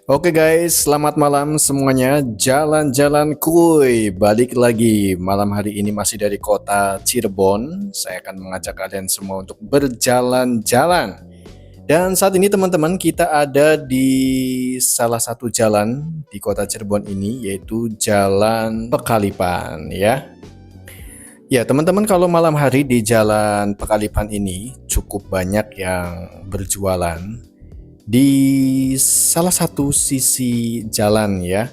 Oke guys, selamat malam semuanya. Jalan-jalan kuy, balik lagi. Malam hari ini masih dari kota Cirebon. Saya akan mengajak kalian semua untuk berjalan-jalan. Dan saat ini teman-teman kita ada di salah satu jalan di kota Cirebon ini, yaitu Jalan Pekalipan ya. Ya teman-teman, kalau malam hari di Jalan Pekalipan ini cukup banyak yang berjualan di salah satu sisi jalan ya.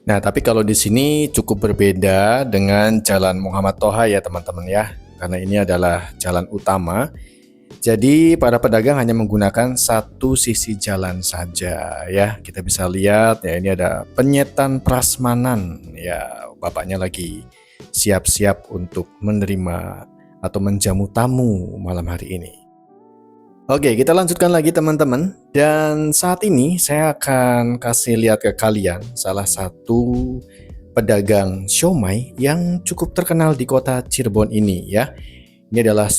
Nah, tapi kalau di sini cukup berbeda dengan Jalan Muhammad Toha ya teman-teman ya. Karena ini adalah jalan utama. Jadi para pedagang hanya menggunakan satu sisi jalan saja ya. Kita bisa lihat ya, ini ada penyetan prasmanan ya. Bapaknya lagi siap-siap untuk menerima atau menjamu tamu malam hari ini. Oke, kita lanjutkan lagi teman-teman. Dan saat ini saya akan kasih lihat ke kalian salah satu pedagang siomay yang cukup terkenal di kota Cirebon ini ya. Ini adalah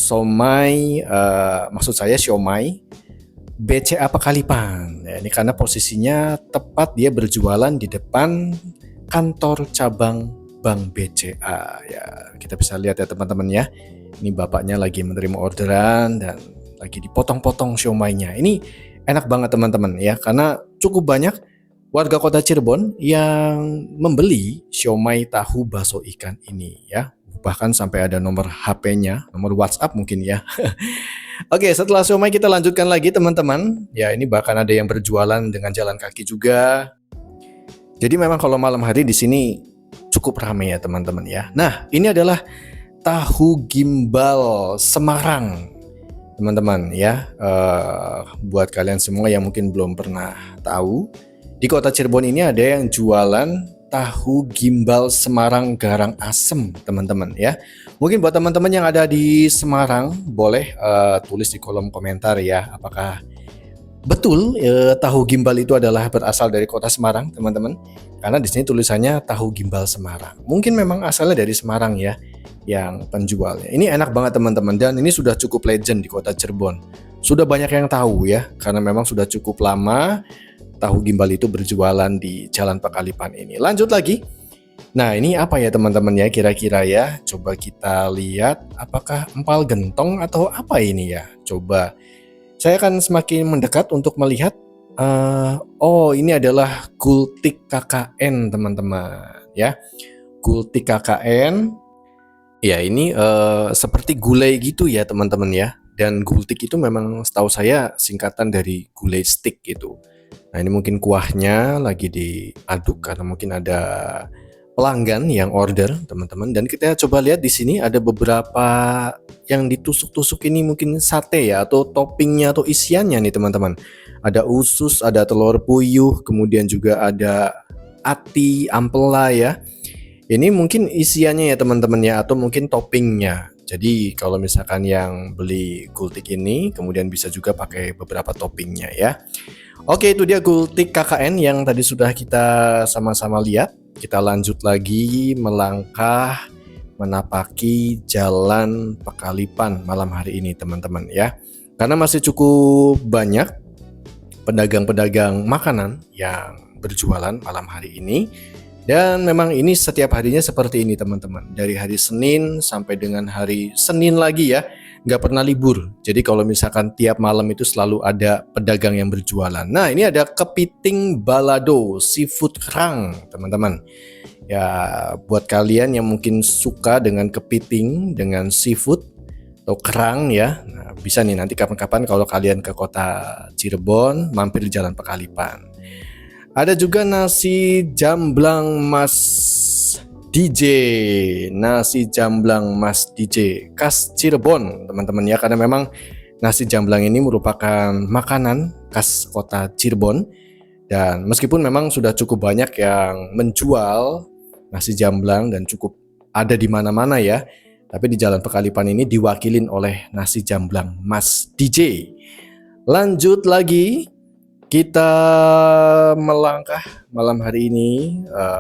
maksud saya siomay BCA Pekalipan. Ya, ini karena posisinya tepat dia berjualan di depan kantor cabang Bank BCA ya. Kita bisa lihat ya teman-teman ya. Ini bapaknya lagi menerima orderan dan lagi dipotong-potong siomaynya. Ini enak banget teman-teman ya, karena cukup banyak warga kota Cirebon yang membeli siomay tahu bakso ikan ini ya. Bahkan sampai ada nomor HP-nya, nomor WhatsApp mungkin ya. Oke, setelah siomay kita lanjutkan lagi teman-teman. Ya, ini bahkan ada yang berjualan dengan jalan kaki juga. Jadi memang kalau malam hari di sini cukup ramai ya teman-teman ya. Nah, ini adalah tahu gimbal Semarang. Teman-teman ya, buat kalian semua yang mungkin belum pernah tahu, di kota Cirebon ini ada yang jualan tahu gimbal Semarang garang asem teman-teman ya. Mungkin buat teman-teman yang ada di Semarang boleh tulis di kolom komentar ya, apakah betul tahu gimbal itu adalah berasal dari kota Semarang teman-teman. Karena di sini tulisannya tahu gimbal Semarang. Mungkin memang asalnya dari Semarang ya yang penjualnya. Ini enak banget teman-teman, dan ini sudah cukup legend di kota Cirebon. Sudah banyak yang tahu ya, karena memang sudah cukup lama tahu gimbal itu berjualan di Jalan Pekalipan ini. Lanjut lagi. Nah, ini apa ya teman-teman ya kira-kira ya? Coba kita lihat, apakah empal gentong atau apa ini ya? Coba. Saya akan semakin mendekat untuk melihat. Oh, ini adalah gultik KKN teman-teman ya. Gultik KKN. Ya, ini seperti gulai gitu ya teman-teman ya. Dan gultik itu memang setahu saya singkatan dari gulai stick gitu. Nah, ini mungkin kuahnya lagi diaduk karena mungkin ada pelanggan yang order teman-teman. Dan kita coba lihat di sini ada beberapa yang ditusuk-tusuk, ini mungkin sate ya, atau toppingnya atau isiannya nih teman-teman. Ada usus, ada telur puyuh, kemudian juga ada ati, ampela ya. Ini mungkin isiannya ya teman-teman ya, atau mungkin toppingnya. Jadi kalau misalkan yang beli gultik ini, kemudian bisa juga pakai beberapa toppingnya ya. Oke, itu dia gultik KKN yang tadi sudah kita sama-sama lihat. Kita lanjut lagi melangkah menapaki Jalan Pekalipan malam hari ini teman-teman ya. Karena masih cukup banyak pedagang-pedagang makanan yang berjualan malam hari ini. Dan memang ini setiap harinya seperti ini teman-teman. Dari hari Senin sampai dengan hari Senin lagi ya, nggak pernah libur. Jadi kalau misalkan tiap malam itu selalu ada pedagang yang berjualan. Nah, ini ada kepiting balado seafood kerang teman-teman. Ya, buat kalian yang mungkin suka dengan kepiting, dengan seafood atau kerang ya, nah, bisa nih nanti kapan-kapan kalau kalian ke kota Cirebon mampir di Jalan Pekalipan. Ada juga nasi jamblang Mas DJ, nasi jamblang Mas DJ khas Cirebon teman-teman ya, karena memang nasi jamblang ini merupakan makanan khas kota Cirebon. Dan meskipun memang sudah cukup banyak yang menjual nasi jamblang dan cukup ada di mana-mana ya, tapi di Jalan Pekalipan ini diwakilin oleh nasi jamblang Mas DJ. Lanjut lagi, kita melangkah malam hari ini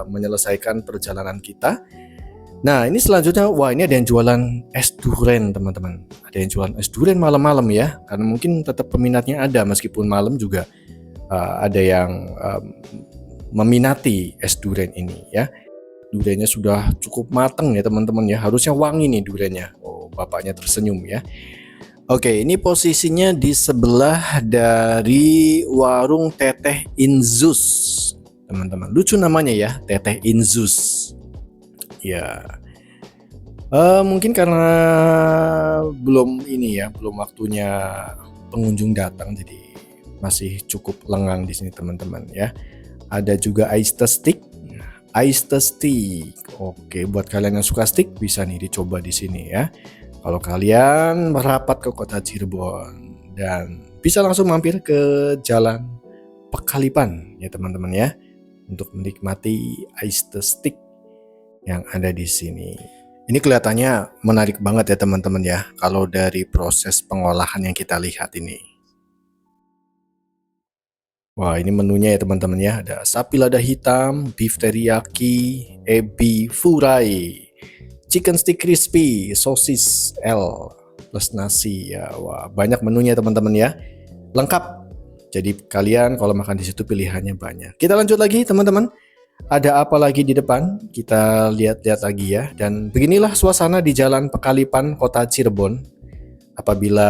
menyelesaikan perjalanan kita. Nah, ini selanjutnya, wah ini ada yang jualan es durian teman-teman. Ada yang jualan es durian malam-malam ya, karena mungkin tetap peminatnya ada meskipun malam juga ada yang meminati es durian ini ya. Duriannya sudah cukup matang ya teman-teman ya, harusnya wangi nih duriannya. Oh, bapaknya tersenyum ya. Oke, ini posisinya di sebelah dari warung Teteh Inzus, teman-teman. Lucu namanya ya, Teteh Inzus. Ya, mungkin karena belum waktunya pengunjung datang, jadi masih cukup lengang di sini teman-teman ya. Ada juga iced stick. Iced stick. Oke, buat kalian yang suka stick bisa nih dicoba di sini ya. Kalau kalian merapat ke kota Cirebon dan bisa langsung mampir ke Jalan Pekalipan ya teman-teman ya, untuk menikmati iced stick yang ada di sini. Ini kelihatannya menarik banget ya teman-teman ya, kalau dari proses pengolahan yang kita lihat ini. Wah, ini menunya ya teman-teman ya. Ada sapi lada hitam, beef teriyaki, ebi furai, chicken stick crispy, sosis L plus nasi ya. Wah, banyak menunya teman-teman ya. Lengkap. Jadi kalian kalau makan di situ pilihannya banyak. Kita lanjut lagi teman-teman. Ada apa lagi di depan? Kita lihat-lihat lagi ya. Dan beginilah suasana di Jalan Pekalipan, Kota Cirebon, apabila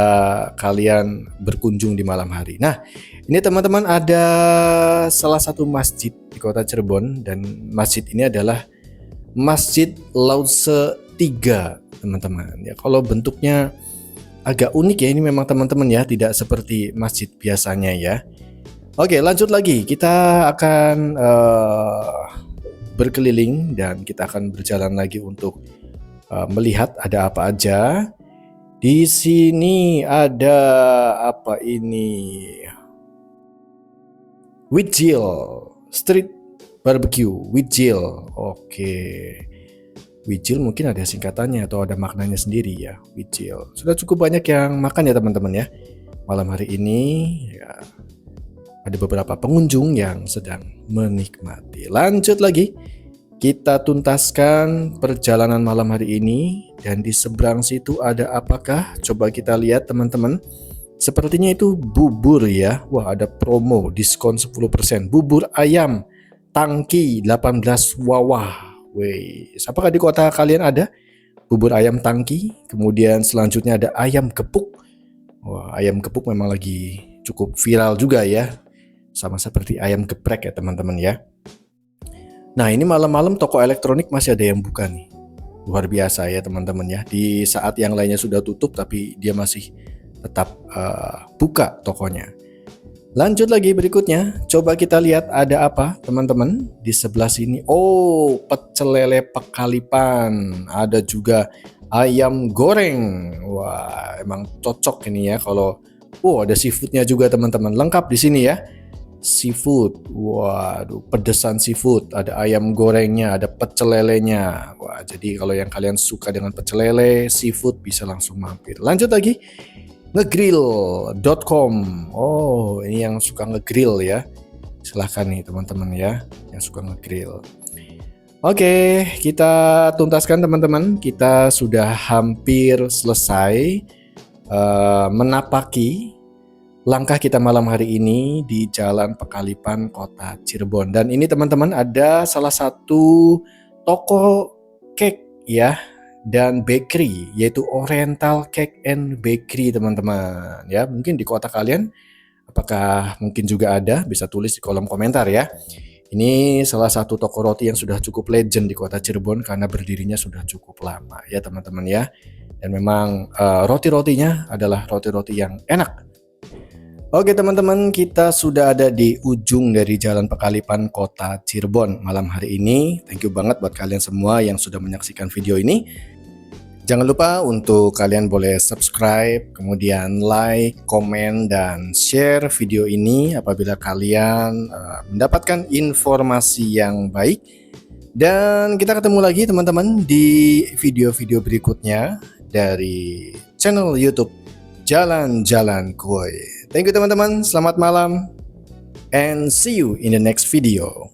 kalian berkunjung di malam hari. Nah, ini teman-teman ada salah satu masjid di Kota Cirebon, dan masjid ini adalah Masjid Lause 3, teman-teman. Ya, kalau bentuknya agak unik ya, ini memang teman-teman ya, tidak seperti masjid biasanya ya. Oke, lanjut lagi. Kita akan berkeliling dan kita akan berjalan lagi untuk melihat ada apa aja. Di sini ada apa ini? Wijil Street Barbecue. Wijil. Oke. Wijil mungkin ada singkatannya atau ada maknanya sendiri ya. Wijil. Sudah cukup banyak yang makan ya teman-teman ya. Malam hari ini ya, ada beberapa pengunjung yang sedang menikmati. Lanjut lagi. Kita tuntaskan perjalanan malam hari ini, dan di seberang situ ada apakah? Coba kita lihat teman-teman. Sepertinya itu bubur ya. Wah, ada promo diskon 10%. Bubur ayam tangki 18 wawah. Wih, apakah di kota kalian ada bubur ayam tangki? Kemudian selanjutnya ada ayam gepuk. Wah, ayam gepuk memang lagi cukup viral juga ya. Sama seperti ayam geprek ya teman-teman ya. Nah, ini malam-malam toko elektronik masih ada yang buka nih. Luar biasa ya teman-teman ya. Di saat yang lainnya sudah tutup, tapi dia masih tetap buka tokonya. Lanjut lagi berikutnya. Coba kita lihat ada apa teman-teman di sebelah sini. Oh, pecel lele Pekalipan. Ada juga ayam goreng. Wah, emang cocok ini ya kalau ada seafoodnya juga teman-teman. Lengkap di sini ya. Seafood, waduh, pedesan seafood, ada ayam gorengnya, ada pecel lelenya. Wah, jadi kalau yang kalian suka dengan pecel lele, seafood bisa langsung mampir. Lanjut lagi, ngegrill.com. Oh, ini yang suka ngegrill ya. Silahkan nih teman-teman ya, yang suka ngegrill. Oke, kita tuntaskan teman-teman. Kita sudah hampir selesai menapaki langkah kita malam hari ini di Jalan Pekalipan, Kota Cirebon. Dan ini teman-teman ada salah satu toko cake ya dan bakery, yaitu Oriental Cake and Bakery teman-teman ya. Mungkin di kota kalian apakah mungkin juga ada, bisa tulis di kolom komentar ya. Ini salah satu toko roti yang sudah cukup legend di Kota Cirebon karena berdirinya sudah cukup lama ya teman-teman ya. Dan memang roti-rotinya adalah roti-roti yang enak. Oke teman-teman, kita sudah ada di ujung dari Jalan Pekalipan, Kota Cirebon malam hari ini. Thank you banget buat kalian semua yang sudah menyaksikan video ini. Jangan lupa untuk kalian boleh subscribe, kemudian like, komen, dan share video ini apabila kalian mendapatkan informasi yang baik. Dan kita ketemu lagi teman-teman di video-video berikutnya dari channel YouTube Jalan-Jalan Kuy. Thank you teman-teman, selamat malam, and see you in the next video.